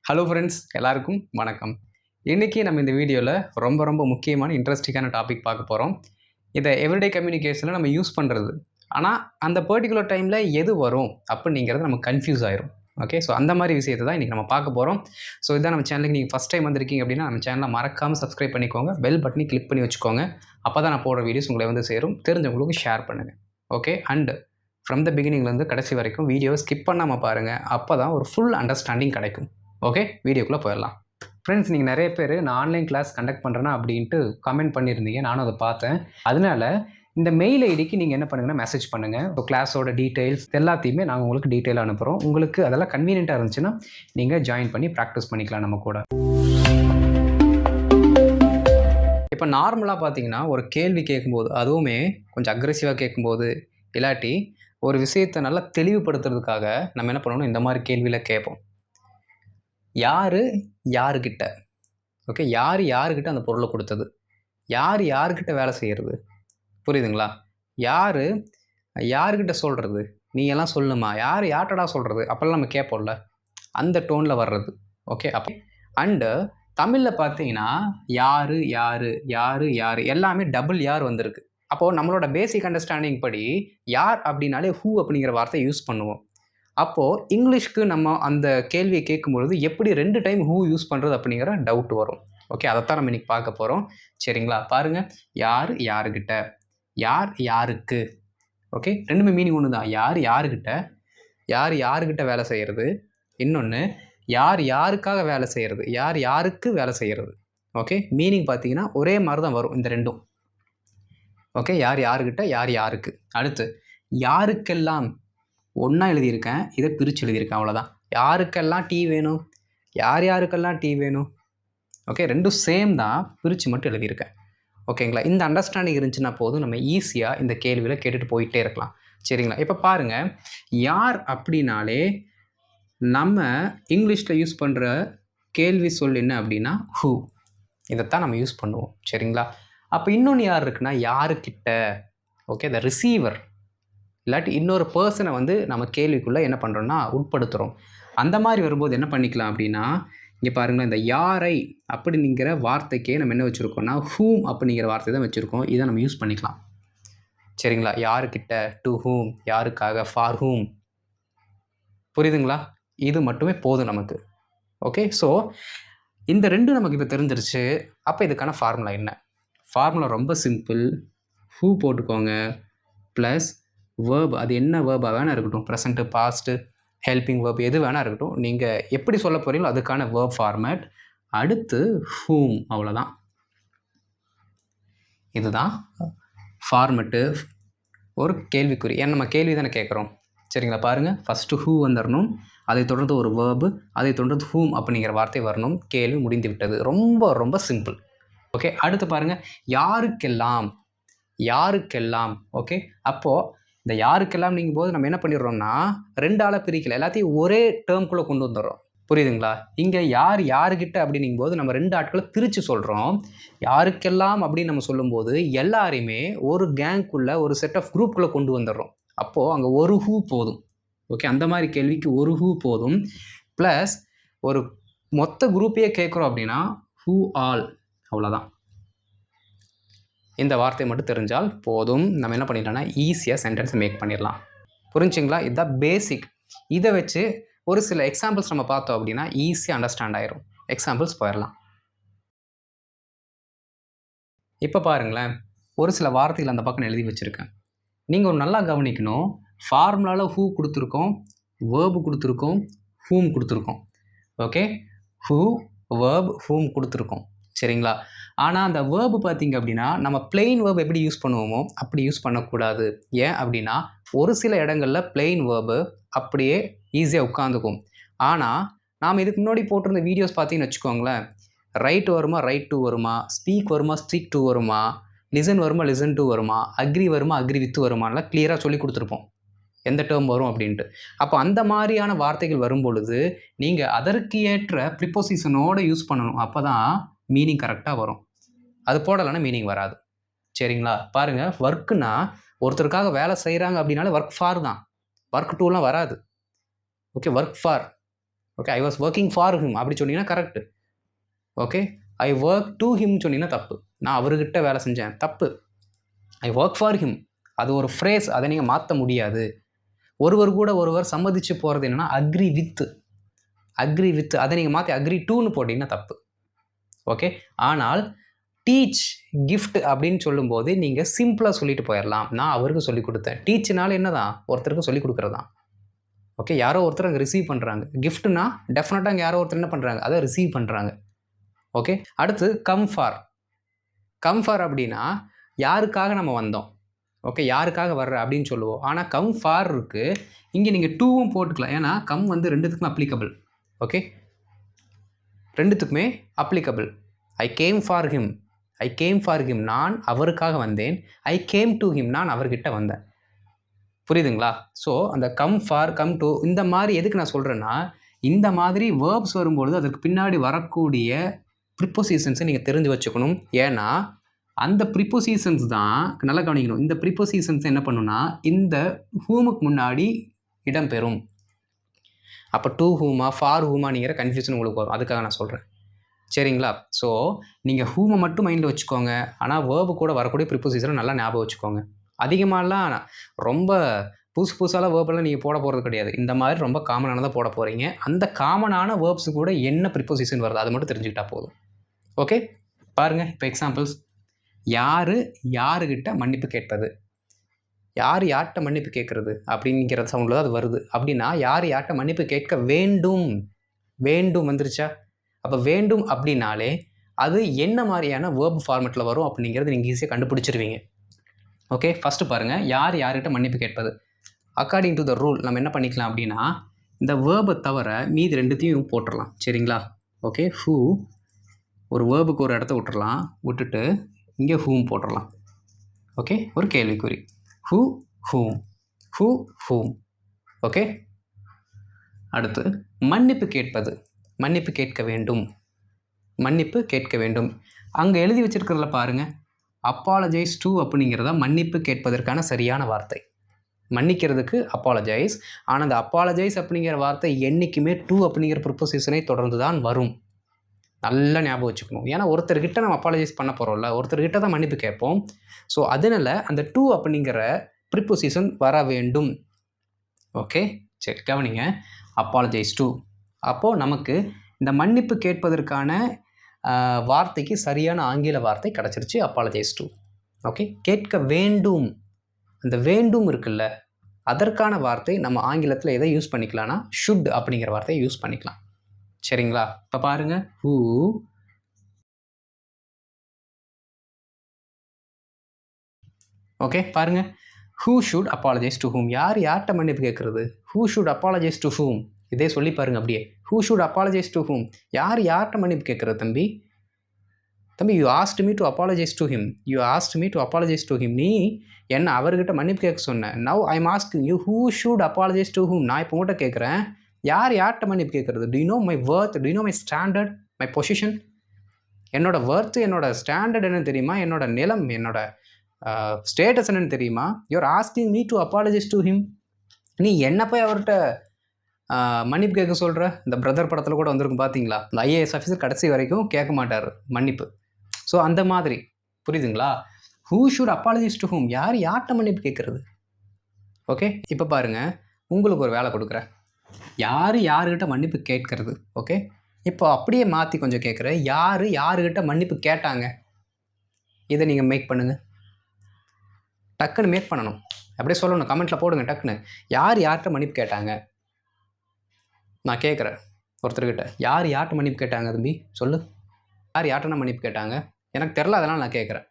Hello friends, எல்லாருக்கும் வணக்கம். இன்றைக்கி நம்ம இந்த வீடியோவில் ரொம்ப முக்கியமான இன்ட்ரெஸ்டிங்கான டாபிக் பார்க்க போகிறோம். இதை எவ்ரிடே கம்யூனிகேஷனில் நம்ம யூஸ் பண்ணுறது. ஆனால் அந்த பர்டிகுலர் டைமில் எது வரும் அப்படிங்கிறது நமக்கு கன்ஃபியூஸ் ஆயிரும். ஓகே, ஸோ அந்த மாதிரி விஷயத்தை தான் இன்றைக்கி நம்ம பார்க்க போகிறோம். ஸோ இதான் நம்ம சேனலுக்கு நீங்கள் ஃபஸ்ட் டைம் வந்திருக்கீங்க அப்படின்னா நம்ம சேனலை மறக்காமல் சப்ஸ்கிரைப் பண்ணிக்கோங்க, பெல் பட்டனை கிளிக் பண்ணி வச்சுக்கோங்க. அப்போ தான் நான் போடுற வீடியோஸ் உங்களை வந்து சேரும். தெரிஞ்சவங்களுக்கு ஷேர் பண்ணுங்கள். ஓகே, அண்டு ஃப்ரம் த பிகினிங்லேருந்து கடைசி வரைக்கும் வீடியோவை ஸ்கிப் பண்ணாமல் பாருங்கள். அப்போ தான் ஒரு ஃபுல் அண்டர்ஸ்டாண்டிங் கிடைக்கும். ஓகே, வீடியோக்குள்ளே போயிடலாம். ஃப்ரெண்ட்ஸ், நீங்கள் நிறைய பேர் நான் ஆன்லைன் கிளாஸ் கண்டக்ட் பண்ணுறேன்னா அப்படின்ட்டு கமெண்ட் பண்ணியிருந்தீங்க. நானும் அதை பார்த்தேன். அதனால இந்த மெயில் ஐடிக்கு நீங்கள் என்ன பண்ணுங்கன்னா மெசேஜ் பண்ணுங்கள். இப்போ கிளாஸோட டீட்டெயில்ஸ் எல்லாத்தையுமே நாங்கள் உங்களுக்கு டீட்டெயிலாக அனுப்புகிறோம். உங்களுக்கு அதெல்லாம் கன்வீனியண்ட்டாக இருந்துச்சுன்னா நீங்கள் ஜாயின் பண்ணி ப்ராக்டிஸ் பண்ணிக்கலாம் நம்ம கூட. இப்போ நார்மலாக பார்த்தீங்கன்னா ஒரு கேள்வி கேட்கும்போது, அதுவுமே கொஞ்சம் அக்ரெசிவாக கேட்கும்போது, இல்லாட்டி ஒரு விஷயத்தை நல்லா தெளிவுபடுத்துறதுக்காக நம்ம என்ன பண்ணணும், இந்த மாதிரி கேள்வியில் கேட்போம். யார் யாருக்கிட்ட, ஓகே, யாருக்கிட்ட அந்த பொருளை கொடுத்தது, யாருக்கிட்ட வேலை செய்கிறது, புரியுதுங்களா? யாருக்கிட்ட சொல்கிறது, நீ எல்லாம் சொல்லுமா, யார்கிட்டடா சொல்கிறது, அப்போல்லாம் நம்ம கேட்போம்ல, அந்த டோனில் வர்றது. ஓகே, அப்போ அண்டு தமிழில் பார்த்தீங்கன்னா யார் எல்லாமே டபுள் யார் வந்திருக்கு. அப்போது நம்மளோட பேசிக் அண்டர்ஸ்டாண்டிங் படி யார் அப்படின்னாலே ஹூ அப்படிங்கிற வார்த்தையை யூஸ் பண்ணுவோம். அப்போது இங்கிலீஷ்க்கு நம்ம அந்த கேள்வியை கேட்கும்பொழுது எப்படி 2 டைம் ஹூ யூஸ் பண்ணுறது அப்படிங்கிற டவுட் வரும். ஓகே, அதைத்தான் நம்ம இன்றைக்கி பார்க்க போகிறோம். சரிங்களா? பாருங்கள், யாருக்கிட்ட, யாருக்கு. ஓகே, ரெண்டுமே மீனிங் ஒன்று தான். யாருக்கிட்ட, யாருக்கிட்ட வேலை செய்கிறது. இன்னொன்று யாருக்காக வேலை செய்கிறது, யாருக்கு வேலை செய்கிறது. ஓகே, மீனிங் பார்த்தீங்கன்னா ஒரே மாதிரி தான் வரும் இந்த ரெண்டும். ஓகே, யாருக்கிட்ட, யாருக்கு. அடுத்து யாருக்கெல்லாம் ஒன்றா எழுதியிருக்கேன், இதை பிரித்து எழுதியிருக்கேன், அவ்வளோதான். யாருக்கெல்லாம் டீ வேணும், யாருக்கெல்லாம் டீ வேணும். ஓகே, ரெண்டும் சேம் தான், பிரித்து மட்டும் எழுதியிருக்கேன். ஓகேங்களா? இந்த அண்டர்ஸ்டாண்டிங் இருந்துச்சுன்னா போதும், நம்ம ஈஸியாக இந்த கேள்வியில் கேட்டுட்டு போயிட்டே இருக்கலாம். சரிங்களா? இப்போ பாருங்கள், யார் அப்படின்னாலே நம்ம இங்கிலீஷில் யூஸ் பண்ணுற கேள்வி சொல் என்ன அப்படின்னா ஹூ. இதைத்தான் நம்ம யூஸ் பண்ணுவோம். சரிங்களா? அப்போ இன்னொன்று யார் இருக்குன்னா யாருக்கிட்ட. ஓகே, த ரிசீவர் இல்லாட்டி இன்னொரு பர்சனை வந்து நம்ம கேள்விக்குள்ளே என்ன பண்ணுறோன்னா உட்படுத்துகிறோம். அந்த மாதிரி வரும்போது என்ன பண்ணிக்கலாம் அப்படின்னா, இங்கே பாருங்களேன், இந்த யாரை அப்படிங்கிற வார்த்தைக்கே நம்ம என்ன வச்சுருக்கோம்னா ஹூம் அப்படிங்கிற வார்த்தை தான் வச்சுருக்கோம். இதை நம்ம யூஸ் பண்ணிக்கலாம். சரிங்களா? யாருக்கிட்ட, டு ஹூம், யாருக்காக, ஃபார் ஹூம். புரியுதுங்களா? இது மட்டுமே போதும் நமக்கு. ஓகே, ஸோ இந்த ரெண்டும் நமக்கு இப்போ தெரிஞ்சிருச்சு. அப்போ இதுக்கான ஃபார்முலா என்ன? ஃபார்முலா ரொம்ப சிம்பிள். ஹூ போட்டுக்கோங்க ப்ளஸ் வேர்ப். அது என்ன வேர்பாக வேணால் இருக்கட்டும், ப்ரெசண்ட்டு, பாஸ்ட்டு, ஹெல்பிங் வேர்ப் எது வேணால் இருக்கட்டும். நீங்கள் எப்படி சொல்ல போகிறீங்களோ அதுக்கான வேர்ப் ஃபார்மேட். அடுத்து ஹூம், அவ்வளோதான். இதுதான் ஃபார்மெட்டு ஒரு கேள்விக்குறி. ஏன்னா நம்ம கேள்வி தானே கேட்குறோம். சரிங்களா? பாருங்கள், ஃபஸ்ட்டு ஹூ வந்துடணும், அதை தொடர்ந்து ஒரு வேர்பு, அதை தொடர்ந்து ஹூம் அப்படிங்கிற வார்த்தை வரணும். கேள்வி முடிந்து விட்டது. ரொம்ப சிம்பிள். ஓகே, அடுத்து பாருங்கள், யாருக்கெல்லாம். ஓகே, அப்போது இந்த யாருக்கெல்லாம் நீங்கும் போது நம்ம என்ன பண்ணிடுறோம்னா 2 ஆளாக பிரிக்கல, எல்லாத்தையும் ஒரே டேர்ம்குள்ளே கொண்டு வந்துடுறோம். புரியுதுங்களா? இங்கே யாருக்கிட்ட அப்படிங்கும் போது நம்ம 2 ஆட்களை பிரித்து சொல்கிறோம். யாருக்கெல்லாம் அப்படின்னு நம்ம சொல்லும்போது எல்லாரையுமே ஒரு கேங்குக்குள்ளே, ஒரு செட் ஆஃப் குரூப்புக்குள்ளே கொண்டு வந்துடுறோம். அப்போது அங்கே ஒரு ஹூ போதும். ஓகே, அந்த மாதிரி கேள்விக்கு ஒரு ஹூ போதும். ப்ளஸ் ஒரு மொத்த குரூப்பையே கேட்குறோம் அப்படின்னா ஹூ ஆல், அவ்வளோதான். இந்த வார்த்தை மட்டும் தெரிஞ்சால் போதும். நம்ம என்ன பண்ணிடலாம்னா ஈஸியாக சென்டென்ஸை மேக் பண்ணிடலாம். புரிஞ்சுங்களா? இதுதான் பேசிக். இதை வச்சு ஒரு சில எக்ஸாம்பிள்ஸ் நம்ம பார்த்தோம் அப்படின்னா ஈஸியாக அண்டர்ஸ்டாண்ட் ஆயிரும். எக்ஸாம்பிள்ஸ் போயிடலாம். இப்போ பாருங்களேன், ஒரு சில வார்த்தைகள் அந்த பக்கம் எழுதி வச்சுருக்கேன். நீங்கள் ஒரு நல்லா கவனிக்கணும். ஃபார்முலாவில் ஹூ கொடுத்துருக்கோம், வேர்பு கொடுத்துருக்கோம், ஹூம் கொடுத்துருக்கோம். ஓகே, ஹூ, வேர்ப், ஹூம் கொடுத்துருக்கோம். சரிங்களா? ஆனால் அந்த வேர்பு பார்த்திங்க அப்படின்னா நம்ம பிளெயின் வேர்பு எப்படி யூஸ் பண்ணுவோமோ அப்படி யூஸ் பண்ணக்கூடாது. ஏன் அப்படின்னா ஒரு சில இடங்களில் பிளெயின் வேர்பு அப்படியே ஈஸியாக உட்காந்துக்கும். ஆனால் நாம் இதுக்கு முன்னாடி போட்டிருந்த வீடியோஸ் பார்த்தீங்கன்னு வச்சுக்கோங்களேன், ரைட் வருமா, ரைட் டு வருமா, ஸ்பீக் வருமா, ஸ்பீக் டு வருமா, லிசன் வருமா, லிசன் டு வருமா, அக்ரி வருமா, அக்ரி வித்து வருமானலாம் கிளியராக சொல்லி கொடுத்துருப்போம் எந்த டேர்ம் வரும் அப்படின்ட்டு. அப்போ அந்த மாதிரியான வார்த்தைகள் வரும் பொழுது நீங்கள் அதற்கு ஏற்ற ப்ரிப்போசிஷனோடு யூஸ் பண்ணணும். அப்போ தான் மீனிங் கரெக்டாக வரும். அது போடலைன்னா மீனிங் வராது. சரிங்களா? பாருங்கள், ஒர்க்குன்னா ஒருத்தருக்காக வேலை செய்கிறாங்க அப்படின்னாலே ஒர்க் ஃபார் தான், ஒர்க் டூலாம் வராது. Okay, work for okay, I was working for him அப்படி சொன்னீங்கன்னா correct. Okay, I work to him சொன்னீங்கன்னா தப்பு. நான் அவர்கிட்ட வேலை செஞ்சேன், தப்பு. ஐ ஒர்க் ஃபார் ஹிம், அது ஒரு ஃப்ரேஸ், அதை நீங்கள் மாற்ற முடியாது. ஒருவர் கூட ஒருவர் சம்மதிச்சு போகிறது என்னென்னா அக்ரி வித், அக்ரி வித், அதை நீங்கள் மாற்றி அக்ரி டூன்னு போட்டிங்கன்னா தப்பு. ஓகே, ஆனால் டீச் கிஃப்ட் அப்படின்னு சொல்லும்போது நீங்கள் சிம்பிளாக சொல்லிட்டு போயிடலாம், நான் அவருக்கு சொல்லிக் கொடுத்தேன். டீச்னால என்ன தான், ஒருத்தருக்கு சொல்லிக் கொடுக்குறது தான். ஓகே, யாரோ ஒருத்தர் அங்கே ரிசீவ் பண்ணுறாங்க. கிஃப்ட்னா டெஃபினட்டாக அங்கே யாரோ ஒருத்தர் என்ன பண்ணுறாங்க, அதை ரிசீவ் பண்ணுறாங்க. ஓகே, அடுத்து கம் ஃபார். கம் ஃபார் அப்படின்னா யாருக்காக நம்ம வந்தோம், ஓகே, யாருக்காக வர்ற அப்படின்னு சொல்லுவோம். ஆனால் கம் ஃபார் இருக்குது, இங்கே நீங்கள் டூவும் போட்டுக்கலாம். ஏன்னா கம் வந்து ரெண்டுத்துக்குமே அப்ளிகபிள். ஓகே, ரெண்டுத்துக்குமே applicable. I came for him, I came for him, நான் அவருக்காக வந்தேன். ஐ கேம் டு ஹிம், நான் அவர்கிட்ட வந்தேன். புரியுதுங்களா? ஸோ அந்த கம் ஃபார், கம் டு, இந்த மாதிரி எதுக்கு நான் சொல்கிறேன்னா, இந்த மாதிரி வேர்ப்ஸ் வரும்பொழுது அதற்கு பின்னாடி வரக்கூடிய ப்ரிப்போசிஷன்ஸை நீங்கள் தெரிஞ்சு வச்சுக்கணும். ஏன்னா அந்த ப்ரிப்போசிஷன்ஸ் தான் நல்லா கவனிக்கணும். இந்த ப்ரிப்போசிஷன்ஸ் என்ன பண்ணுன்னா இந்த ஹூமுக்கு முன்னாடி இடம்பெறும். அப்போ டூ ஹூமா ஃபார் ஹூமானிங்கிற கன்ஃபியூஷன் உங்களுக்கு வரும். அதுக்காக நான் சொல்கிறேன், சரிங்களா? ஸோ நீங்கள் ஹூமை மட்டும் மைண்டில் வச்சுக்கோங்க. ஆனால் வேர்பு கூட வரக்கூடிய ப்ரிப்போசிஷனை நல்லா ஞாபகம் வச்சுக்கோங்க. அதிகமாகலாம் ரொம்ப புதுசாலாம் வேர்பெல்லாம் நீங்கள் போட போகிறது கிடையாது. இந்த மாதிரி ரொம்ப காமனானதாக போட போகிறீங்க. அந்த காமனான வேர்ப்ஸு கூட என்ன ப்ரிப்போசிஷன் வருது அதை மட்டும் தெரிஞ்சுக்கிட்டால் போதும். ஓகே, பாருங்கள். இப்போ எக்ஸாம்பிள்ஸ், யார் யாருக்கிட்ட மன்னிப்பு கேட்பது, யார் யார்கிட்ட மன்னிப்பு கேட்குறது அப்படிங்கிற சவுண்டில் தான் அது வருது. அப்படின்னா யார் யார்கிட்ட மன்னிப்பு கேட்க வேண்டும், வேண்டும் வந்துருச்சா? அப்போ வேண்டும் அப்படின்னாலே அது என்ன மாதிரியான வேர்ப் ஃபார்மெட்டில் வரும் அப்படிங்கிறது நீங்கள் ஈஸியாக கண்டுபிடிச்சிருவீங்க. ஓகே, ஃபஸ்ட்டு பாருங்கள், யார் யார்கிட்ட மன்னிப்பு கேட்பது. அக்கார்டிங் டு த ரூல் நம்ம என்ன பண்ணிக்கலாம் அப்படின்னா, இந்த வேர்பை தவிர மீதி ரெண்டுத்தையும் போட்டுடலாம், சரிங்களா? ஓகே, ஹூ, ஒரு வேர்புக்கு ஒரு இடத்த விட்டுறலாம், விட்டுட்டு இங்கே ஹூம் போட்டுடலாம். ஓகே, ஒரு கேள்விக்குறி. Who whom, who whom. Okay, அடுத்து மன்னிப்பு கேட்பது, மன்னிப்பு கேட்க வேண்டும், மன்னிப்பு கேட்க வேண்டும். அங்கே எழுதி வச்சிருக்கிறதுல பாருங்கள், அப்பாலஜைஸ் டு அப்படிங்கிறத மன்னிப்பு கேட்பதற்கான சரியான வார்த்தை. மன்னிக்கிறதுக்கு அப்பாலஜைஸ், ஆனால் அந்த அப்பாலஜைஸ் அப்படிங்கிற வார்த்தை என்றைக்குமே டூ அப்படிங்கிற ப்ரிப்போசிஷனை தொடர்ந்து தான் வரும். நல்லா ஞாபகம் வச்சுக்கணும். ஏன்னா ஒருத்தர்கிட்ட நம்ம அப்பாலஜைஸ் பண்ண போகிறோம்ல, ஒருத்தர்கிட்ட தான் மன்னிப்பு கேட்போம். ஸோ அதனால் அந்த டூ அப்படிங்கிற ப்ரிப்போசிஷன் வர வேண்டும். ஓகே, சரி கவனிங்க. அப்பாலஜைஸ் டு, அப்போது நமக்கு இந்த மன்னிப்பு கேட்பதற்கான வார்த்தைக்கு சரியான ஆங்கில வார்த்தை கிடச்சிருச்சு, அப்பாலஜைஸ் டு. ஓகே, கேட்க வேண்டும், அந்த வேண்டும் இருக்குல்ல, அதற்கான வார்த்தை நம்ம ஆங்கிலத்தில் எதை யூஸ் பண்ணிக்கலாம்னா ஷுட் அப்படிங்கிற வார்த்தையை யூஸ் பண்ணிக்கலாம், சரிங்களா? இப்போ பாருங்க, ஹூ, ஓகே பாருங்க, who should apologise to whom, யார் யார்கிட்ட மன்னிப்பு கேட்குறது, who should apologise to whom, இதே சொல்லி பாருங்க அப்படியே, who should apologise to whom, யார் யார்கிட்ட மன்னிப்பு கேட்குறது தம்பி, தம்பி you asked me to apologise to him, you asked me to apologise to him, நீ என்ன அவர்கிட்ட மன்னிப்பு கேட்க சொன்னேன். Now I am asking you who should apologise to whom, நான் இப்போ உங்கள்கிட்ட கேட்குறேன், யார் யார்கிட்ட மன்னிப்பு கேட்குறது. Do you know my worth, do you know my standard, my position, என்னோட வர்த்து, என்னோட ஸ்டாண்டர்ட் என்னன்னு தெரியுமா, என்னோட நிலம், என்னோட ஸ்டேட்டஸ் என்னன்னு தெரியுமா. You're asking me to apologise to him, நீ என்ன போய் அவர்கிட்ட மன்னிப்பு கேட்க சொல்கிற. இந்த பிரதர் படத்தில் கூட வந்திருக்கும் பார்த்தீங்களா, இந்த ஐஏஎஸ் ஆஃபீஸர் கடைசி வரைக்கும் கேட்க மாட்டார் மன்னிப்பு. ஸோ அந்த மாதிரி புரியுதுங்களா. Who should apologise to whom, யார் யார்கிட்ட மன்னிப்பு கேட்குறது. ஓகே, இப்போ பாருங்கள், உங்களுக்கு ஒரு வேலை கொடுக்குறேன், யார் யாருக்கிட்ட மன்னிப்பு கேட்கறது. ஓகே, இப்போ அப்படியே மாற்றி கொஞ்சம் கேட்குறேன், யார் யாருக்கிட்ட மன்னிப்பு கேட்டாங்க, இதை நீங்கள் மேக் பண்ணுங்கள். டக்குன்னு மேக் பண்ணணும், அப்படியே சொல்லணும், கமெண்ட்டில் போடுங்க டக்குன்னு. யார் யார்கிட்ட மன்னிப்பு கேட்டாங்க, நான் கேட்குறேன் ஒருத்தர்கிட்ட, யார் யார்கிட்ட மன்னிப்பு கேட்டாங்க தம்பி சொல்லு, யார் யார்கிட்ட மன்னிப்பு கேட்டாங்க, எனக்கு தெரில, அதனால் நான் கேட்குறேன்,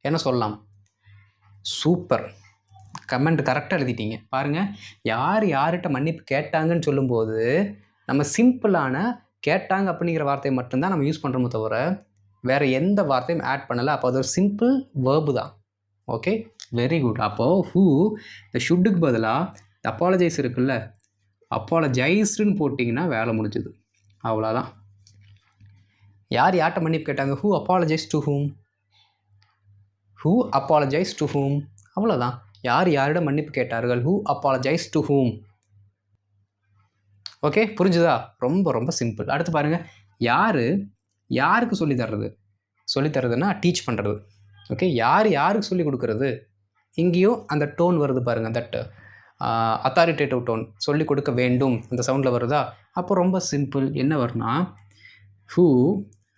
என்ன சொல்லலாம். சூப்பர், கமெண்ட் கரெக்டாக எழுதிட்டீங்க. பாருங்கள், யார் யார்கிட்ட மன்னிப்பு கேட்டாங்கன்னு சொல்லும்போது நம்ம சிம்பிளான கேட்டாங்க அப்படிங்கிற வார்த்தையை மட்டும்தான் நம்ம யூஸ் பண்ணுறோமோ தவிர வேறு எந்த வார்த்தையும் ஆட் பண்ணலை. அப்போ அது ஒரு சிம்பிள் வேர்பு தான். Okay, very good. அப்போது ஹூ, இந்த ஷுட்டுக்கு பதிலாக அப்பாலஜைஸ் இருக்குல்ல, அப்பாலஜைஸ்டுன்னு போட்டிங்கன்னா வேலை முடிஞ்சுது, அவ்வளோதான். யார் யார்கிட்ட மன்னிப்பு கேட்டாங்க, who apologise to whom, who apologise to whom, அவ்வளோதான். யார் யாரிடம் மன்னிப்பு கேட்டார்கள், who apologise to whom. Okay, புரிஞ்சுதா? ரொம்ப ரொம்ப சிம்பிள். அடுத்து பாருங்கள், யாருக்கு சொல்லி தர்றது? சொல்லி தர்றதுன்னா டீச் பண்ணுறது. ஓகே, யாருக்கு சொல்லி கொடுக்கறது? இங்கேயும் அந்த டோன் வருது பாருங்கள், தட் அத்தாரிட்டேட்டிவ் டோன், சொல்லி கொடுக்க வேண்டும் அந்த சவுண்டில் வருதா? அப்போ ரொம்ப சிம்பிள். என்ன வரும்னா ஹூ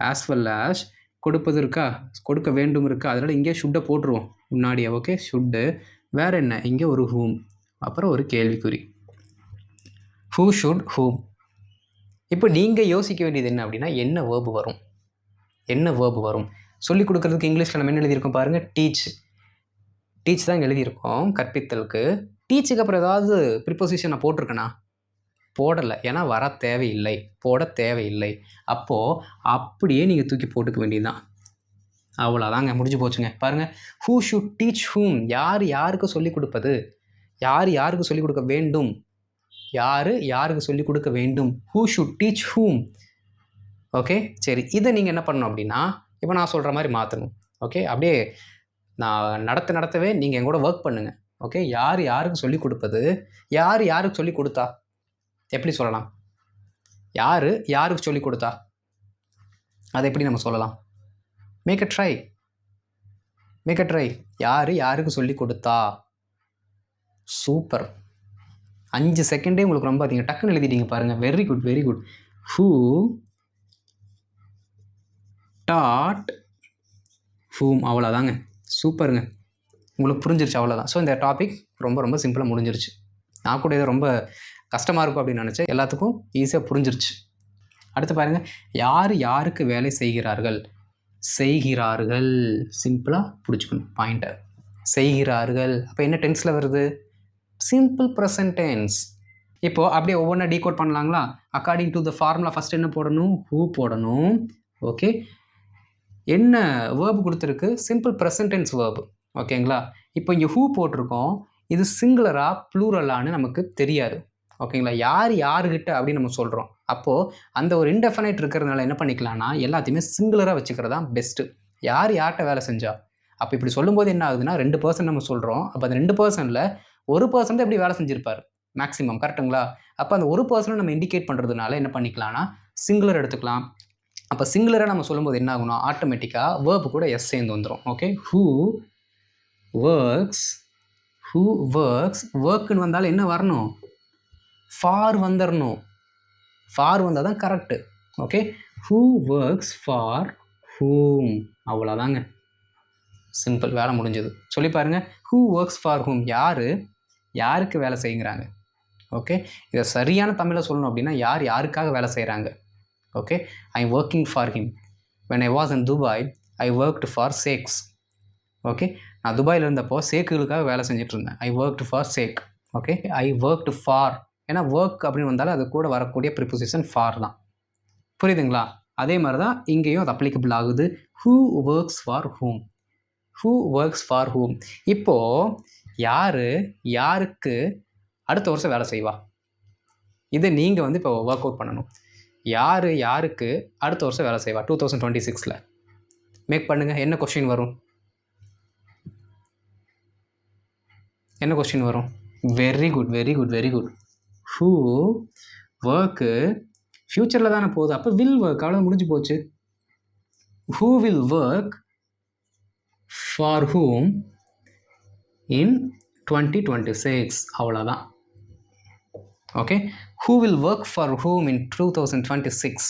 ஆஸ் வெல் ஆஸ் கொடுப்பது இருக்கா, கொடுக்க வேண்டும் இருக்கா, அதனால் இங்கே ஷுட்டை போட்டுருவோம் முன்னாடியே. Okay, should. வேறு என்ன, இங்கே ஒரு ஹூம், அப்புறம் ஒரு கேள்விக்குறி. Who should whom. இப்போ நீங்கள் யோசிக்க வேண்டியது என்ன அப்படின்னா, என்ன வேர்பு வரும், என்ன வேர்பு வரும்? சொல்லிக் கொடுக்குறதுக்கு இங்கிலீஷில் நம்ம என்ன எழுதியிருக்கோம் பாருங்கள், டீச் தான் எழுதியிருக்கோம் கற்பித்தலுக்கு. டீச்சுக்கு அப்புறம் ஏதாவது ப்ரிப்போசிஷன் நான் போட்டிருக்கேனா? போடலை, ஏன்னா வர தேவையில்லை, போட தேவையில்லை. அப்போது அப்படியே நீங்கள் தூக்கி போட்டுக்க வேண்டியதுதான். அவ்வளோதாங்க, முடிஞ்சு போச்சுங்க. பாருங்கள், ஹூ ஷுட் டீச் ஹூம், யாருக்கு சொல்லிக் கொடுப்பது, யாருக்கு சொல்லிக் கொடுக்க வேண்டும், யாருக்கு சொல்லிக் கொடுக்க வேண்டும், who should teach whom. Okay, சரி, இதை நீங்கள் என்ன பண்ணணும் அப்படின்னா, இப்போ நான் சொல்கிற மாதிரி மாற்றணும். ஓகே, அப்படியே நான் நடத்தவே நீங்கள் என் கூட ஒர்க் பண்ணுங்கள். ஓகே, யாருக்கு சொல்லிக் கொடுப்பது, யாருக்கு சொல்லிக் கொடுத்தா, எப்படி சொல்லலாம்? யாருக்கு சொல்லிக் கொடுத்தா, அதை எப்படி நம்ம சொல்லலாம்? Make a try. யாருக்கு சொல்லிக் கொடுத்தா? சூப்பர். 5 செகண்டே உங்களுக்கு ரொம்ப அதிகம், டக்குன்னு எழுதிட்டீங்க பாருங்கள். Very good. ஹூ டாட் ஹூம். அவ்வளோதாங்க, சூப்பருங்க. உங்களுக்கு புரிஞ்சிருச்சு, அவ்வளோதான். ஸோ இந்த டாபிக் ரொம்ப ரொம்ப சிம்பிளாக முடிஞ்சிருச்சு. நான் கூட இதை ரொம்ப கஷ்டமாக இருக்கும் அப்படின்னு நினச்சேன், எல்லாத்துக்கும் ஈஸியாக புரிஞ்சிருச்சு. அடுத்து பாருங்கள், யாருக்கு வேலை செய்கிறார்கள், சிம்பிளாக பிடிச்சிக்கணும் பாயிண்ட்டை. செய்கிறார்கள், அப்போ என்ன டென்ஸில் வருது? Simple present tense. இப்போது அப்படியே ஒவ்வொன்றா டீகோட் பண்ணலாங்களா? According to the formula first என்ன போடணும்? ஹூ போடணும். ஓகே, என்ன வேர்பு கொடுத்துருக்கு? Simple present tense verb. ஓகேங்களா? இப்போ இங்கே ஹூ போட்டிருக்கோம், இது சிங்குலரா ப்ளூரலான்னு நமக்கு தெரியாது. ஓகேங்களா? யாருக்கிட்ட அப்படின்னு நம்ம சொல்கிறோம். அப்போது அந்த ஒரு இன்டெஃபனைட் இருக்கிறதுனால என்ன பண்ணிக்கலாம்னா, எல்லாத்தையுமே சிங்குலராக வச்சுக்கிறது தான் பெஸ்ட்டு. யார்கிட்ட வேலை செஞ்சா? அப்போ இப்படி சொல்லும்போது என்ன ஆகுதுன்னா, 2 பர்சன் நம்ம சொல்கிறோம். அப்போ அந்த 2 பர்சனில் ஒரு பர்சன் தான் எப்படி வேலை செஞ்சுருப்பார் மேக்ஸிமம், கரெக்டுங்களா? அப்போ அந்த ஒரு பர்சனை நம்ம இண்டிகேட் பண்ணுறதுனால என்ன பண்ணிக்கலாம்னா, சிங்குலர் எடுத்துக்கலாம். அப்போ சிங்குலராக நம்ம சொல்லும்போது என்ன ஆகும்னா, ஆட்டோமேட்டிக்காக வேர்பு கூட எஸ் சேர்ந்து வந்துடும். ஓகே, ஹூ ஒர்க்ஸ், ஒர்க்குன்னு வந்தாலும் என்ன வரணும்? ஃபார் வந்துடணும். ஃபார் வந்தால் தான் correct. Okay, who works for ஹூம். அவ்வளோதாங்க, சிம்பிள், வேலை முடிஞ்சது. சொல்லி பாருங்கள், ஹூ ஒர்க்ஸ் ஃபார் ஹூம், யாருக்கு வேலை செய்கிறாங்க. ஓகே, இதை சரியான தமிழில் சொல்லணும் அப்படின்னா, யாருக்காக வேலை செய்கிறாங்க. Okay, I am working for him. When I was in Dubai I worked for sheikhs. Okay, நான் துபாயில் இருந்தப்போ சேக்குகளுக்காக வேலை செஞ்சுட்டு இருந்தேன். I worked for sheikh. Okay, I worked for, ஏன்னா ஒர்க் அப்படின்னு வந்தாலும் அது கூட வரக்கூடிய ப்ரிப்போசிஷன் ஃபார் தான். புரியுதுங்களா? அதே மாதிரி தான் இங்கேயும் அது அப்ளிகபிள் ஆகுது. ஹூ ஒர்க்ஸ் ஃபார் ஹூம், இப்போது யாருக்கு அடுத்த வருஷம் வேலை செய்வா? இதை நீங்கள் வந்து இப்போ ஒர்க் அவுட் பண்ணணும். யாருக்கு அடுத்த வருஷம் வேலை செய்வா 2026? மேக் பண்ணுங்கள். என்ன கொஸ்டின் வரும்? Very good. ஹூ ஒர்க்கு ஃப்யூச்சரில் தானே போகுது, அப்போ வில் ஒர்க், அவ்வளோ முடிஞ்சு போச்சு. Who will work for whom in 2026, அவ்வளோதான். Okay, who will work for whom in 2026?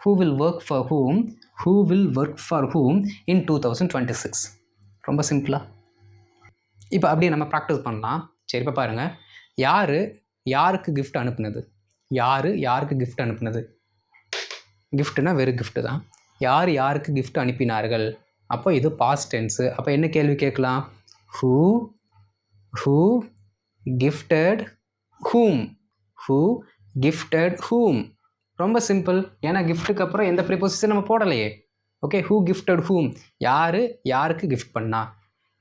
who will work for whom in 2026? ரொம்ப சிம்பிளா. இப்போ அப்படியே நம்ம ப்ராக்டிஸ் பண்ணலாம். சரி, இப்போ பாருங்கள், யாருக்கு கிஃப்ட் அனுப்புனது? யாருக்கு கிஃப்ட் அனுப்புனது? கிஃப்ட்னா வெறும் கிஃப்ட்டு தான். யாருக்கு கிஃப்ட் அனுப்பினார்கள்? அப்போ இது பாஸ்ட் டென்ஸு. அப்போ என்ன கேள்வி கேட்கலாம்? who gifted whom? who gifted whom? ரொம்ப சிம்பிள், ஏன்னா கிஃப்ட்டுக்கு அப்புறம் எந்த ப்ரிப்போசிஷன் நம்ம போடலையே. Okay, who gifted whom? யாருக்கு கிஃப்ட் பண்ணா?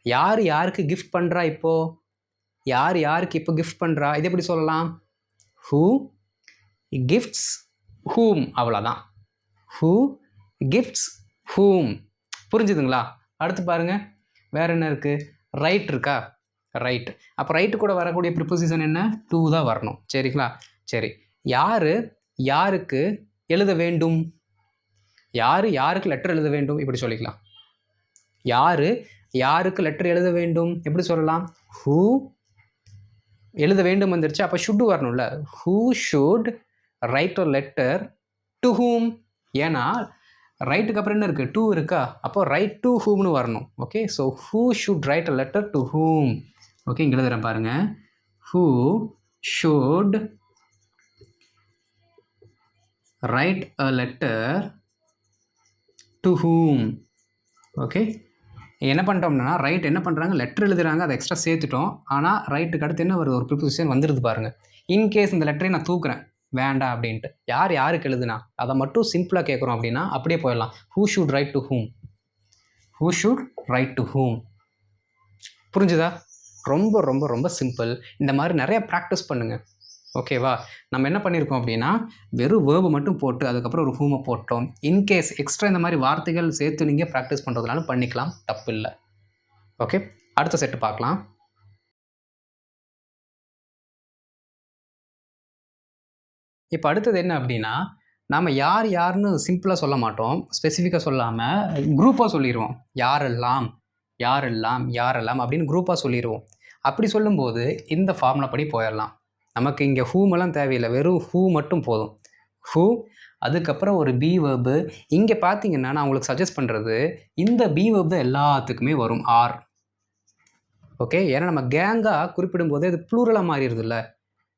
யாருக்கு கிஃப்ட் பண்ணுறா? இப்போது யாருக்கு இப்போ கிஃப்ட் பண்ணுறா? இது எப்படி சொல்லலாம்? who gifts whom, அவ்வளோதான். who gifts whom. புரிஞ்சுதுங்களா? அடுத்து பாருங்கள், வேறு என்ன இருக்குது? ரைட் இருக்கா? ரைட். அப்போ ரைட்டு கூட வரக்கூடிய ப்ரிப்போசிஷன் என்ன? டூ தான் வரணும். சரிங்களா? சரி, யார் யாருக்கு எழுத வேண்டும், யார் யாருக்கு லெட்டர் எழுத வேண்டும் இப்படி சொல்லிக்கலாம். யார் யாருக்கு லெட்டர் எழுத வேண்டும் எப்படி சொல்லலாம், ஹூ எழுத வேண்டும் வந்துருச்சு, அப்போ ஷுட் வரணும்ல. Who should right a letter to whom, ஏன்னா ரைட்டுக்கு அப்புறம் என்ன இருக்குது, டூ இருக்கா, அப்போ ரைட் டு ஹூம்னு வரணும். Okay, so who should right a letter to whom. Okay, இங்கே எழுதுறேன் பாருங்கள். Who should right a letter to whom. Okay, என்ன பண்ணிட்டோம்னா ரைட் என்ன பண்ணுறாங்க, லெட்டர் எழுதுறாங்க, அதை எக்ஸ்ட்ரா சேர்த்துட்டோம். ஆனால் ரைட்டுக்கு அடுத்து என்ன வருது, ஒரு ப்ரிப்போசிஷன் வந்துடுது பாருங்கள். இன்கேஸ் இந்த லெட்டரை நான் தூக்குறேன் வேண்டாம் அப்படின்ட்டு, யார் யாருக்கு எழுதுனா அதை மட்டும் சிம்பிளாக கேட்குறோம் அப்படின்னா அப்படியே போயிடலாம். Who should right to whom, who should right to whom. புரிஞ்சுதா? ரொம்ப ரொம்ப ரொம்ப சிம்பிள். இந்த மாதிரி நிறைய ப்ராக்டிஸ் பண்ணுங்கள். ஓகேவா? நம்ம என்ன பண்ணியிருக்கோம் அப்படின்னா வெறும் வேர்பு மட்டும் போட்டு அதுக்கப்புறம் ஒரு ஹூமை போட்டோம். இன்கேஸ் எக்ஸ்ட்ரா இந்த மாதிரி வார்த்தைகள் சேர்த்து நீங்கள் ப்ராக்டிஸ் பண்ணுறதுனாலும் பண்ணிக்கலாம், தப்பு இல்லை. ஓகே, அடுத்த செட்டு பார்க்கலாம். இப்போ அடுத்தது என்ன அப்படின்னா, நாம் யார் யாருன்னு சிம்பிளாக சொல்ல மாட்டோம், ஸ்பெசிஃபிக்காக சொல்லாமல் குரூப்பாக சொல்லிடுவோம். யாரெல்லாம் யாரெல்லாம் யாரெல்லாம் அப்படின்னு குரூப்பாக சொல்லிடுவோம். அப்படி சொல்லும்போது இந்த ஃபார்முலா படி போயிடலாம். நமக்கு இங்கே ஹூமெல்லாம் தேவையில்லை, வெறும் ஹூ மட்டும் போதும். ஹூ, அதுக்கப்புறம் ஒரு பி வேர்பு. இங்கே பார்த்தீங்கன்னா நான் உங்களுக்கு சஜஸ்ட் பண்ணுறது இந்த பி வேர்ப் தான் எல்லாத்துக்குமே வரும், ஆர். ஓகே, ஏன்னா நம்ம கேங்காக குறிப்பிடும்போது அது ப்ளூரலாக மாறிடுது இல்லை.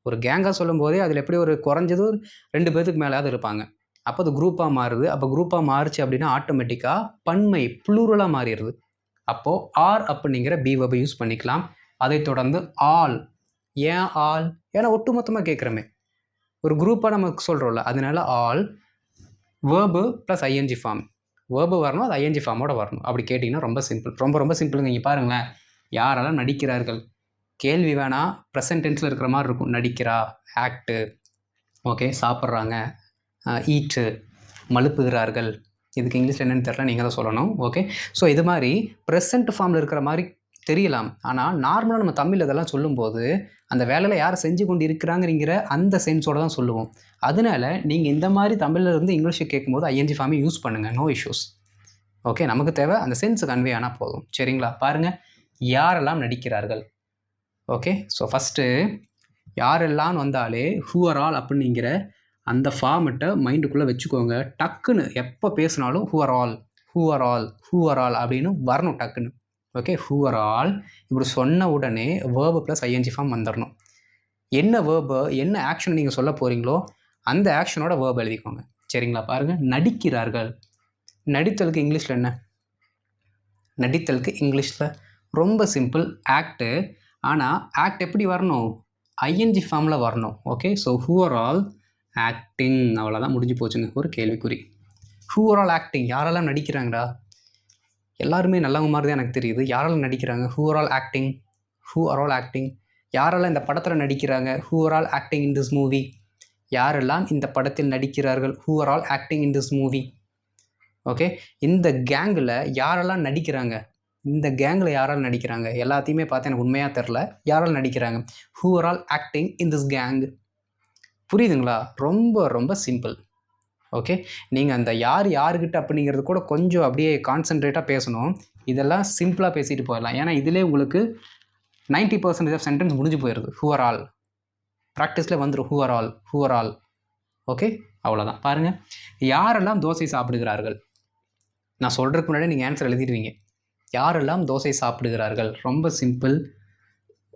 ஒரு கேங்காக சொல்லும் போதே அதில் எப்படி ஒரு குறைஞ்சது 2 பேருக்கு மேலேயாவது இருப்பாங்க. அப்போ அது குரூப்பாக மாறுது. அப்போ குரூப்பாக மாறுச்சு அப்படின்னா ஆட்டோமேட்டிக்காக பன்மை ப்ளூரலாக மாறிடுது. அப்போது ஆர் அப்படிங்கிற பி வேர்பை யூஸ் பண்ணிக்கலாம். அதை தொடர்ந்து ஆல். ஏன் ஆல்? ஏன்னா ஒட்டுமொத்தமாக கேட்குறமே, ஒரு குரூப்பாக நமக்கு சொல்கிறோம்ல, அதனால all. Verb plus ING form. Verb வரணும், அது ஐஎன்ஜி ஃபார்மோட வரணும். அப்படி கேட்டிங்கன்னா ரொம்ப சிம்பிள், ரொம்ப ரொம்ப சிம்பிளுங்க. இங்கே பாருங்களேன், யாரெல்லாம் நடிக்கிறார்கள், கேள்வி வேணால் ப்ரெசன்ட் டென்ஸில் இருக்கிற மாதிரி இருக்கும். நடிக்கிறா, ஆக்டு. ஓகே, சாப்பிட்றாங்க, ஈட்டு, மழுப்புகிறார்கள். இதுக்கு இங்கிலீஷில் என்னென்னு தெரியல, நீங்கள் தான் சொல்லணும். ஓகே, ஸோ இது மாதிரி ப்ரெசன்ட் ஃபார்மில் இருக்கிற மாதிரி தெரியலாம். ஆனால் நார்மலாக நம்ம தமிழ் இதெல்லாம் சொல்லும்போது அந்த வேலையில் யார் செஞ்சு கொண்டு இருக்கிறாங்கிற அந்த சென்ஸோடு தான் சொல்லுவோம். அதனால நீங்கள் இந்த மாதிரி தமிழில் இருந்து இங்கிலீஷுக்கு கேட்கும்போது ஐஎன்ஜி ஃபார்மை யூஸ் பண்ணுங்கள், நோ இஷ்யூஸ். ஓகே, நமக்கு தேவை அந்த சென்ஸ் கன்வே ஆனால் போதும். சரிங்களா? பாருங்கள், யாரெல்லாம் நடிக்கிறார்கள். ஓகே, ஸோ ஃபஸ்ட்டு யாரெல்லாம் வந்தாலே ஹூ ஆர் ஆல் அப்படிங்கிற அந்த ஃபார்மெட்டை மைண்டுக்குள்ளே வச்சுக்கோங்க. டக்குன்னு எப்போ பேசினாலும் who are all, who are all, who are all அப்படின்னு வரணும் டக்குன்னு. ஓகே, ஹூ ஆர் ஆல் இப்படி சொன்ன உடனே வேர்பு ப்ளஸ் ஐஎன்ஜி ஃபார்ம் வந்துடணும். என்ன வேர்பு, என்ன ஆக்ஷன் நீங்கள் சொல்ல போகிறீங்களோ அந்த ஆக்ஷனோட வேர்பு எழுதிக்கோங்க. சரிங்களா? பாருங்கள், நடிக்கிறார்கள். நடித்தலுக்கு இங்கிலீஷில் என்ன? நடித்தலுக்கு இங்கிலீஷில் ரொம்ப சிம்பிள், ஆக்டு. ஆனால் ஆக்ட் எப்படி வரணும்? ஐஎன்ஜி ஃபார்மில் வரணும். Okay, so who are all acting. அவ்வளோதான், முடிஞ்சு போச்சுங்க. ஒரு கேள்விக்குறி. ஹூ ஆர் ஆல் ஆக்டிங், யாரெல்லாம் நடிக்கிறாங்கடா? எல்லாருமே நல்லவங்க மாதிரி தான் எனக்கு தெரியுது. யாரெல்லாம் நடிக்கிறாங்க? Who are all acting, who are all acting. யாரெல்லாம் இந்த படத்தில் நடிக்கிறாங்க? Who are all acting in this movie. யாரெல்லாம் இந்த படத்தில் நடிக்கிறார்கள்? Who are all acting in this movie. Okay, இந்த கேங்கில் யாரெல்லாம் நடிக்கிறாங்க? இந்த கேங்கில் யாரால் நடிக்கிறாங்க? எல்லாத்தையுமே பார்த்து எனக்கு உண்மையாக தெரில, யாரால் நடிக்கிறாங்க? Who are all acting in this gang. புரியுதுங்களா? ரொம்ப ரொம்ப சிம்பிள். ஓகே, நீங்கள் அந்த யார் யாருக்கிட்ட அப்படிங்கிறது கூட கொஞ்சம் அப்படியே கான்சன்ட்ரேட்டாக பேசணும். இதெல்லாம் சிம்பிளாக பேசிட்டு போயிடலாம். ஏன்னா இதிலே உங்களுக்கு 90% ஆஃப் சென்டென்ஸ் முடிஞ்சு போயிடுது. ஹூ ஆர் ஆல் ப்ராக்டிஸில் வந்துடும். Who are all, who are all. Okay, அவ்வளோதான். பாருங்கள், யாரெல்லாம் தோசை சாப்பிடுகிறார்கள். நான் சொல்கிறதுக்கு முன்னாடி நீங்கள் ஆன்சர் எழுதிடுவீங்க. யாரெல்லாம் தோசை சாப்பிடுகிறார்கள், ரொம்ப சிம்பிள்.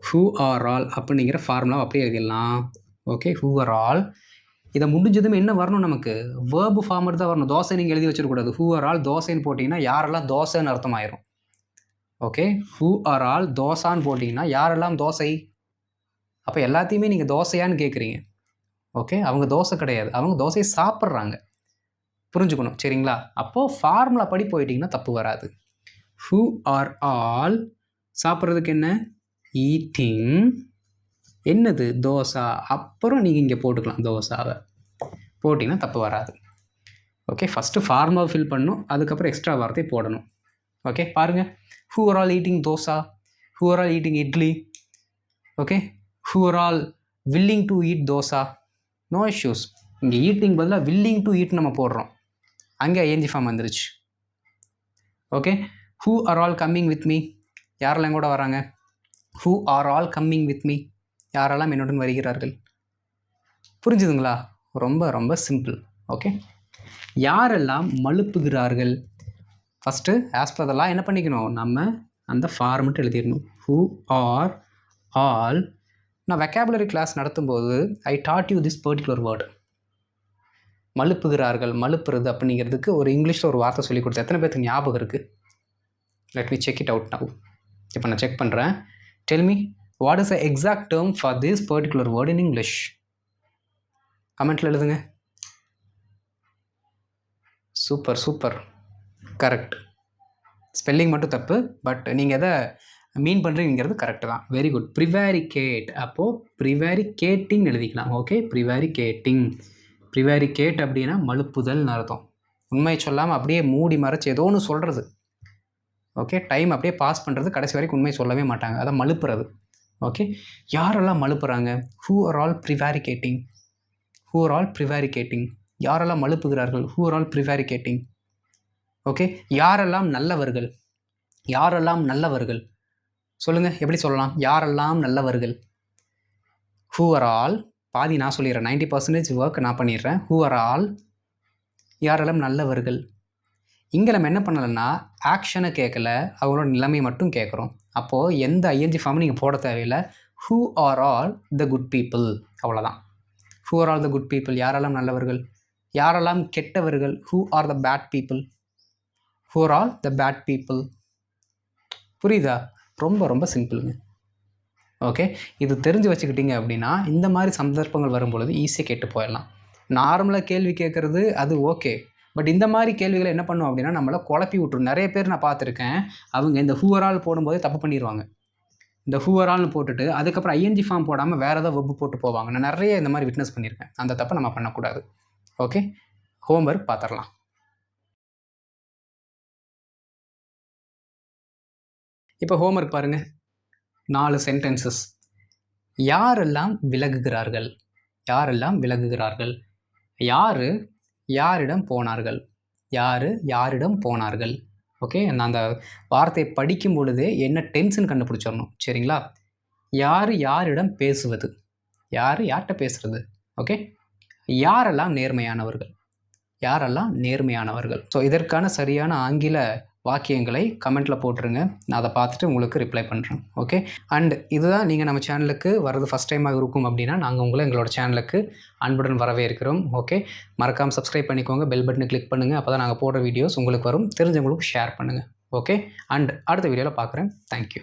ஹூ ஆர் ஆல் அப்படிங்கிற ஃபார்முலா அப்படியே எழுதிடலாம். Okay, who are all. இதை முடிஞ்சதும் என்ன வரணும், நமக்கு வேர்பு ஃபார்மர் தான் வரணும். தோசை நீங்கள் எழுதி வச்சிடக்கூடாது. ஹூ ஆர் ஆல் தோசைன்னு போட்டிங்கன்னா யாரெல்லாம் தோசைன்னு அர்த்தமாயிரும். ஓகே, ஹூ ஆர் ஆல் தோசான்னு போட்டிங்கன்னா யாரெல்லாம் தோசை. அப்போ எல்லாத்தையுமே நீங்கள் தோசையான்னு கேட்குறீங்க. ஓகே, அவங்க தோசை கிடையாது, அவங்க தோசையை சாப்பிட்றாங்க. புரிஞ்சுக்கணும். சரிங்களா? அப்போது ஃபார்முலா படி போயிட்டிங்கன்னா தப்பு வராது. ஹூ ஆர் ஆல் சாப்பிட்றதுக்கு என்ன? ஈட்டிங். என்னது? தோசை. அப்புறம் நீங்கள் இங்கே போட்டுக்கலாம் தோசாவை. போட்டிங்கன்னா தப்பு வராது. ஓகே, ஃபஸ்ட்டு ஃபார்முலா ஃபில் பண்ணணும், அதுக்கப்புறம் எக்ஸ்ட்ரா வார்த்தை போடணும். ஓகே, பாருங்கள், who are all eating dosa, who are all eating idli. Okay, who are all willing to eat dosa. No issues. இங்கே ஈட்டிங் பதிலாக வில்லிங் டு ஈட் நம்ம போடுறோம், அங்கே ஐஎன்ஜி ஃபார்ம் வந்துருச்சு. Okay, who are all coming with me, யாரெல்லாம் கூட வராங்க? Who are all coming with me, யாரெல்லாம் என்னுடன் வருகிறார்கள். புரிஞ்சுதுங்களா? ரொம்ப ரொம்ப சிம்பிள். ஓகே, யாரெல்லாம் மழுப்புகிறார்கள், first as per the law என்ன பண்ணிக்கணும், நம்ம அந்த ஃபார்மெட் எழுதிடணும். Who are all. நான் வெக்காபுலரி கிளாஸ் நடத்தும்போது I taught you this particular word. மழுப்புகிறார்கள், மழுப்புறது அப்படிங்கிறதுக்கு ஒரு இங்கிலீஷில் ஒரு வார்த்தை சொல்லி கொடுத்தேன். எத்தனை பேருக்கு ஞாபகம் இருக்குது? Let me check it out now. இப்போ நான் செக் பண்ணுறேன். Tell me what is the exact term for this particular word in English? கமெண்ட்டில் எழுதுங்க. Super super, correct. ஸ்பெல்லிங் மட்டும் தப்பு, பட் நீங்கள் எதை மீன் பண்ணுறீங்கிறது கரெக்டு தான். Very good. ப்ரிவேரிகேட், அப்போது ப்ரிவேரிகேட்டிங் எழுதிக்கலாம். ஓகே, ப்ரிவேரிகேட்டிங். ப்ரிவேரிகேட் அப்படின்னா மழுப்புதல்னு அர்த்தம். உண்மை சொல்லாமல் அப்படியே மூடி மறைச்சி ஏதோ ஒன்று சொல்கிறது. ஓகே, டைம் அப்படியே பாஸ் பண்ணுறது, கடைசி வரைக்கும் உண்மை சொல்லவே மாட்டாங்க, அதை மழுப்புறது. ஓகே, யாரெல்லாம் மழுப்புறாங்க? Who are all prevaricating. Who are all prevaricating, யாரெல்லாம் மழுப்புகிறார்கள்? Who are all prevaricating. Okay, யாரெல்லாம் நல்லவர்கள்? யாரெல்லாம் நல்லவர்கள் சொல்லுங்கள், எப்படி சொல்லலாம்? யாரெல்லாம் நல்லவர்கள். ஹூ ஆர் ஆல், பாதி நான் சொல்லிடுறேன், 90% ஒர்க் நான் பண்ணிடுறேன். ஹூ ஆர் ஆல், யாரெல்லாம் நல்லவர்கள். இங்கே நம்ம என்ன பண்ணலைன்னா ஆக்ஷனை கேட்கல, அவங்களோட நிலைமை மட்டும் கேட்குறோம். அப்போது எந்த ஐஎன்ஜி ஃபார்மும் நீங்கள் போட தேவையில்லை. Who are all the good people, அவ்வளோதான். Who are all the good people, யாரெல்லாம் நல்லவர்கள். யாரெல்லாம் கெட்டவர்கள்? Who are the bad people. Who are all the bad people. புரியுதா? ரொம்ப ரொம்ப சிம்பிளுங்க. ஓகே, இது தெரிஞ்சு வச்சுக்கிட்டீங்க அப்படின்னா இந்த மாதிரி சந்தர்ப்பங்கள் வரும்பொழுது ஈஸியாக கேட்டு போயிடலாம். நார்மலாக கேள்வி கேட்குறது அது ஓகே, பட் இந்த மாதிரி கேள்விகளை என்ன பண்ணுவோம் அப்படின்னா நம்மளை குழப்பி விட்டுரும். நிறைய பேர் நான் பார்த்துருக்கேன், அவங்க இந்த ஹூ ஆர் ஆல் போடும்போதே தப்பு பண்ணிடுவாங்க. இந்த ஹூ ஆர் ஆல்னு போட்டுட்டு அதுக்கப்புறம் ஐஎன்ஜி ஃபார்ம் போடாமல் வேறு ஏதாவது வெப் போட்டு போவாங்க. நான் நிறைய இந்த மாதிரி விட்னஸ் பண்ணியிருக்கேன். அந்த தப்பை நம்ம பண்ணக்கூடாது. ஓகே, ஹோம்ஒர்க் பார்த்துடலாம். இப்போ ஹோம்ஒர்க் பாருங்கள். 4 சென்டென்சஸ். யாரெல்லாம் விலகுகிறார்கள், யாரெல்லாம் விலகுகிறார்கள். யார் யாரிடம் போனார்கள், யார் யாரிடம் போனார்கள். ஓகே, நான் அந்த வார்த்தையை படிக்கும் பொழுதே என்ன டென்ஷன் கண்டுபிடிச்சிடணும். சரிங்களா? யார் யாரிடம் பேசுவது, யார் யார்கிட்ட பேசுகிறது. ஓகே, யாரெல்லாம் நேர்மையானவர்கள், யாரெல்லாம் நேர்மையானவர்கள். ஸோ இதற்கான சரியான ஆங்கில வாக்கியங்களை கமெண்ட்டில் போட்டுருங்க. நான் அதை பார்த்துட்டு உங்களுக்கு ரிப்ளை பண்ணுறேன். ஓகே, அண்ட் இதுதான் நீங்கள் நம்ம சேனலுக்கு வர்றது ஃபஸ்ட் டைமாக இருக்கும் அப்படின்னா நாங்கள் உங்களை எங்களோட சேனலுக்கு அன்புடன் வரவேற்கிறோம். ஓகே, மறக்காமல் சப்ஸ்கிரைப் பண்ணிக்கோங்க, பெல் பட்டனை கிளிக் பண்ணுங்கள். அப்போ தான் நாங்கள் போடுற வீடியோஸ் உங்களுக்கு வரும். தெரிஞ்சவங்களுக்கு ஷேர் பண்ணுங்கள். ஓகே, அண்ட் அடுத்த வீடியோவில் பார்க்குறேன். தேங்க்யூ.